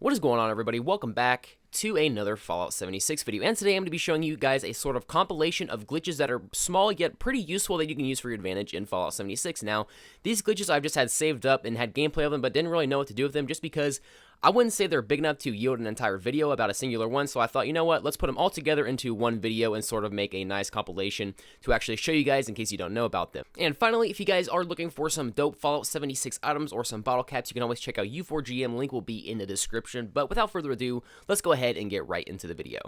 What is going on, everybody? Welcome back to another Fallout 76 video, and today I'm going to be showing you guys a sort of compilation of glitches that are small yet pretty useful that you can use for your advantage in Fallout 76. Now, these glitches I've just had saved up and had gameplay of them, but didn't really know what to do with them just because I wouldn't say they're big enough to yield an entire video about a singular one, so I thought, you know what, let's put them all together into one video and sort of make a nice compilation to actually show you guys in case you don't know about them. And finally, if you guys are looking for some dope Fallout 76 items or some bottle caps, you can always check out U4GM, link will be in the description. But without further ado, let's go ahead and get right into the video.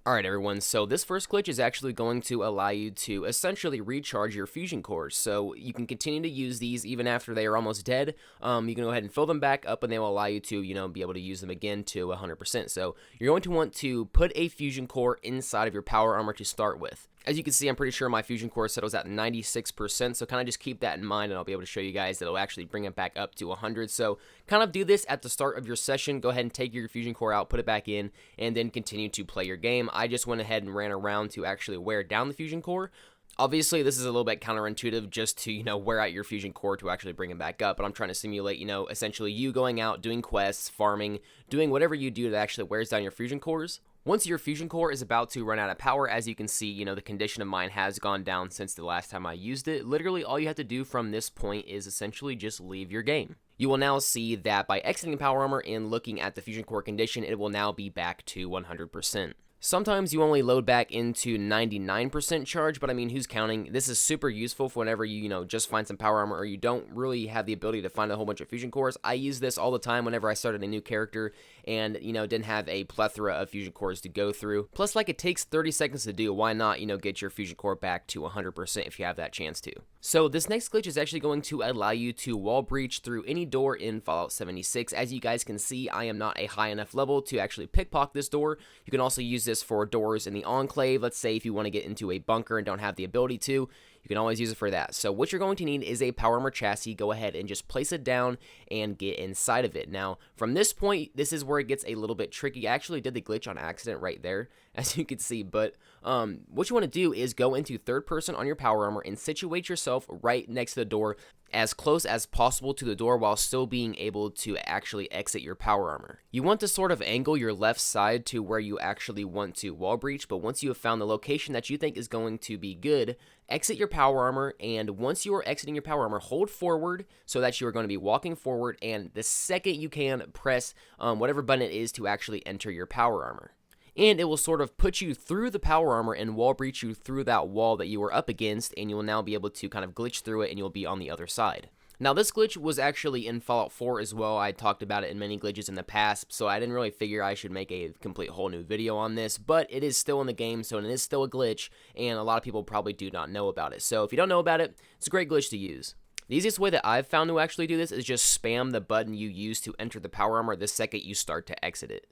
Alright everyone, so this first glitch is actually going to allow you to essentially recharge your fusion cores, so you can continue to use these even after they are almost dead. You can go ahead and fill them back up and they will allow you to, be able to use them again to 100%. So you're going to want to put a fusion core inside of your power armor to start with. As you can see, I'm pretty sure my fusion core settles at 96%, so kind of just keep that in mind, and I'll be able to show you guys that it'll actually bring it back up to 100. So kind of do this at the start of your session. Go ahead and take your fusion core out, put it back in, and then continue to play your game. I just went ahead and ran around to actually wear down the fusion core. Obviously, this is a little bit counterintuitive just to, wear out your fusion core to actually bring it back up, but I'm trying to simulate, essentially you going out, doing quests, farming, doing whatever you do that actually wears down your fusion cores. Once your fusion core is about to run out of power, as you can see, the condition of mine has gone down since the last time I used it. Literally, all you have to do from this point is essentially just leave your game. You will now see that by exiting power armor and looking at the fusion core condition, it will now be back to 100%. Sometimes you only load back into 99% charge, but I mean, who's counting? This is super useful for whenever you, just find some power armor or you don't really have the ability to find a whole bunch of fusion cores. I use this all the time whenever I started a new character and, didn't have a plethora of fusion cores to go through. Plus, it takes 30 seconds to do. Why not, get your fusion core back to 100% if you have that chance to? So this next glitch is actually going to allow you to wall breach through any door in Fallout 76. As you guys can see, I am not a high enough level to actually pickpocket this door. You can also use this for doors in the Enclave. Let's say if you want to get into a bunker and don't have the ability to, you can always use it for that. So what you're going to need is a power armor chassis. Go ahead and just place it down and get inside of it. Now, from this point, this is where it gets a little bit tricky. I actually did the glitch on accident right there, as you can see. But what you want to do is go into third person on your power armor and situate yourself right next to the door, as close as possible to the door while still being able to actually exit your power armor. You want to sort of angle your left side to where you actually want to wall breach, but once you have found the location that you think is going to be good, exit your power armor, and once you are exiting your power armor, hold forward so that you are going to be walking forward, and the second you can, press whatever button it is to actually enter your power armor. And it will sort of put you through the power armor and wall breach you through that wall that you were up against, and you will now be able to kind of glitch through it and you'll be on the other side. Now, this glitch was actually in Fallout 4 as well. I talked about it in many glitches in the past, so I didn't really figure I should make a complete whole new video on this, but it is still in the game, so it is still a glitch, and a lot of people probably do not know about it. So if you don't know about it, it's a great glitch to use. The easiest way that I've found to actually do this is just spam the button you use to enter the power armor the second you start to exit it.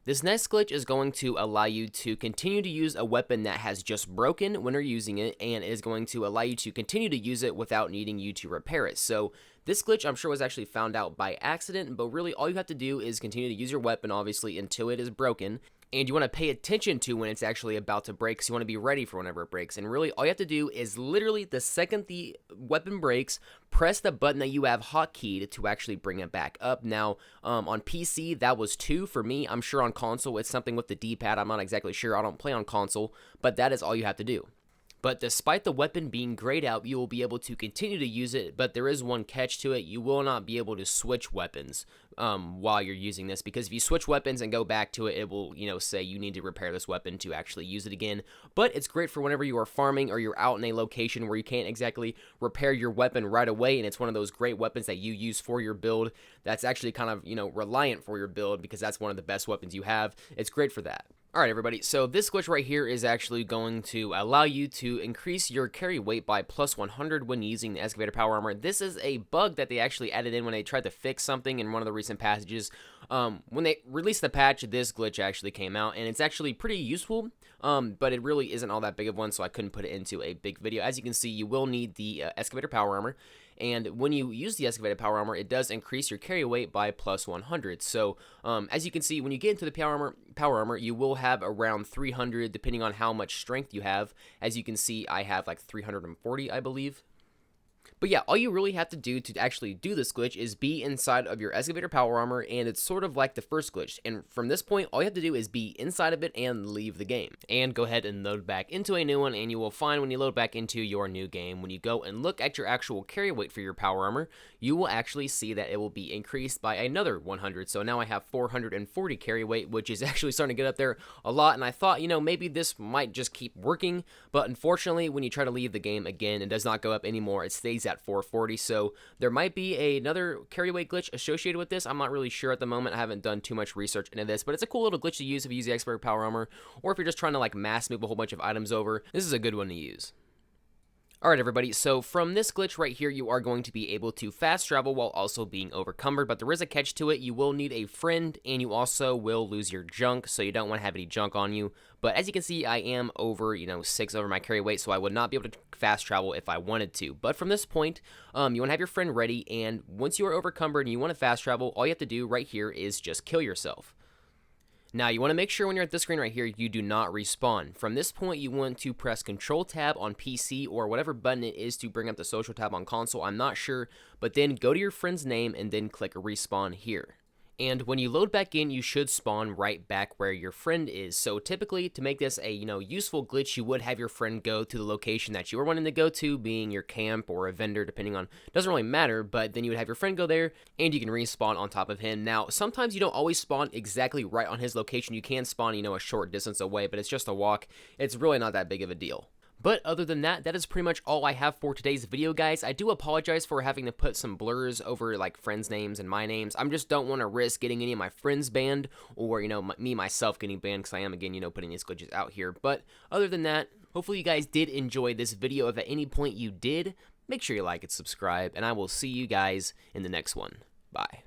This next glitch is going to allow you to continue to use a weapon that has just broken when you're using it, and is going to allow you to continue to use it without needing you to repair it. So this glitch, I'm sure, was actually found out by accident, but really all you have to do is continue to use your weapon, obviously, until it is broken. And you want to pay attention to when it's actually about to break, so you want to be ready for whenever it breaks. And really, all you have to do is literally the second the weapon breaks, press the button that you have hotkeyed to actually bring it back up. Now, on PC, that was 2 for me. I'm sure on console, it's something with the D-pad. I'm not exactly sure. I don't play on console, but that is all you have to do. But despite the weapon being grayed out, you will be able to continue to use it, but there is one catch to it. You will not be able to switch weapons while you're using this, because if you switch weapons and go back to it, it will, say you need to repair this weapon to actually use it again. But it's great for whenever you are farming or you're out in a location where you can't exactly repair your weapon right away, and it's one of those great weapons that you use for your build that's actually kind of, reliant for your build, because that's one of the best weapons you have. It's great for that. Alright everybody, so this glitch right here is actually going to allow you to increase your carry weight by plus 100 when using the excavator power armor. This is a bug that they actually added in when they tried to fix something in one of the recent passages. When they released the patch, this glitch actually came out, and it's actually pretty useful, but it really isn't all that big of one, so I couldn't put it into a big video. As you can see, you will need the excavator power armor. And when you use the excavated power armor, it does increase your carry weight by plus 100. So as you can see, when you get into the power armor, you will have around 300, depending on how much strength you have. As you can see, I have like 340, I believe. But yeah, all you really have to do to actually do this glitch is be inside of your excavator power armor, and it's sort of like the first glitch. And from this point, all you have to do is be inside of it and leave the game. And go ahead and load back into a new one, and you will find when you load back into your new game, when you go and look at your actual carry weight for your power armor, you will actually see that it will be increased by another 100. So now I have 440 carry weight, which is actually starting to get up there a lot. And I thought, maybe this might just keep working, but unfortunately, when you try to leave the game again, it does not go up anymore. It stays at 440, so there might be another carry weight glitch associated with this. I'm not really sure at the moment. I haven't done too much research into this, but it's a cool little glitch to use if you use the Expert Power Armor, or if you're just trying to like mass move a whole bunch of items over. This is a good one to use. Alright everybody, so from this glitch right here, you are going to be able to fast travel while also being overcumbered, but there is a catch to it. You will need a friend, and you also will lose your junk, so you don't want to have any junk on you. But as you can see, I am over, 6 over my carry weight, so I would not be able to fast travel if I wanted to. But from this point, you want to have your friend ready, and once you are overcumbered and you want to fast travel, all you have to do right here is just kill yourself. Now, you want to make sure when you're at this screen right here, you do not respawn. From this point, you want to press Control Tab on PC or whatever button it is to bring up the social tab on console. I'm not sure, but then go to your friend's name and then click Respawn here. And when you load back in, you should spawn right back where your friend is. So typically, to make this a useful glitch, you would have your friend go to the location that you were wanting to go to, being your camp or a vendor, depending on, doesn't really matter, but then you would have your friend go there, and you can respawn on top of him. Now, sometimes you don't always spawn exactly right on his location. You can spawn, a short distance away, but it's just a walk. It's really not that big of a deal. But other than that, that is pretty much all I have for today's video, guys. I do apologize for having to put some blurs over, like, friends' names and my names. I just don't want to risk getting any of my friends banned or, me myself getting banned because I am, again, putting these glitches out here. But other than that, hopefully you guys did enjoy this video. If at any point you did, make sure you like and subscribe, and I will see you guys in the next one. Bye.